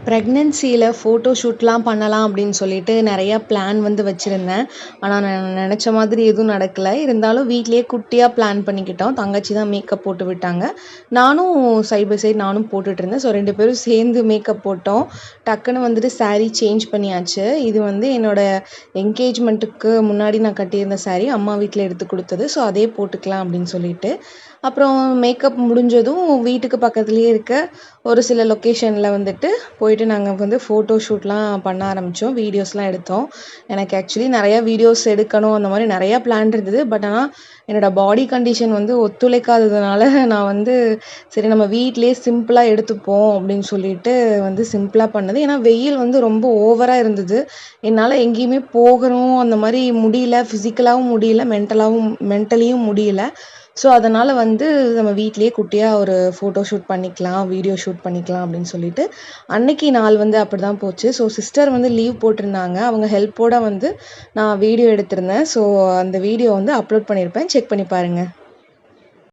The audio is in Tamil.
ப்ரெக்னன்சியில் ஃபோட்டோ ஷூட்லாம் பண்ணலாம் அப்படின்னு சொல்லிட்டு நிறையா பிளான் வந்து வச்சுருந்தேன். ஆனால் நான் நினச்ச மாதிரி எதுவும் நடக்கலை. இருந்தாலும் வீட்டிலேயே குட்டியாக பிளான் பண்ணிக்கிட்டோம். தங்கச்சி தான் மேக்கப் போட்டு விட்டாங்க. நானும் சைட் பை சைட் நானும் போட்டுட்ருந்தேன். ஸோ 2 பேரும் சேர்ந்து மேக்கப் போட்டோம். டக்குன்னு வந்துட்டு saree சேஞ்ச் பண்ணியாச்சு. இது வந்து என்னோடய என்கேஜ்மெண்ட்டுக்கு முன்னாடி நான் கட்டியிருந்த saree அம்மா வீட்டில் எடுத்து கொடுத்தது. ஸோ அதே போட்டுக்கலாம் அப்படின்னு சொல்லிட்டு அப்புறம் மேக்கப் முடிஞ்சதும் வீட்டுக்கு பக்கத்துலேயே இருக்க ஒரு சில லொக்கேஷனில் வந்துட்டு போயிட்டு நாங்கள் வந்து ஃபோட்டோ ஷூட்லாம் பண்ண ஆரம்பித்தோம். வீடியோஸ்லாம் எடுத்தோம். எனக்கு ஆக்சுவலி நிறையா வீடியோஸ் எடுக்கணும் அந்த மாதிரி நிறையா பிளான் இருந்தது. பட் ஆனால் என்னோடய பாடி கண்டிஷன் வந்து ஒத்துழைக்காததுனால நான் வந்து சரி நம்ம வீட்டிலேயே சிம்பிளாக எடுத்துப்போம் அப்படின்னு சொல்லிட்டு வந்து சிம்பிளாக பண்ணது. ஏன்னா வெயில் வந்து ரொம்ப ஓவராக இருந்தது. என்னால் எங்கேயுமே போகணும் அந்த மாதிரி முடியல. ஃபிசிக்கலாகவும் முடியல, மென்டலியும் முடியல. ஸோ அதனால் வந்து நம்ம வீட்டிலேயே குட்டியாக ஒரு ஃபோட்டோ ஷூட் பண்ணிக்கலாம், வீடியோ ஷூட் பண்ணிக்கலாம் அப்படின்னு சொல்லிட்டு அன்னைக்கு நாள் வந்து அப்படி தான் போச்சு. ஸோ சிஸ்டர் வந்து லீவ் போட்டிருந்தாங்க. அவங்க ஹெல்ப்போட வந்து நான் வீடியோ எடுத்திருந்தேன். ஸோ அந்த வீடியோ வந்து அப்லோட் பண்ணியிருப்பேன். செக் பண்ணி பாருங்கள்.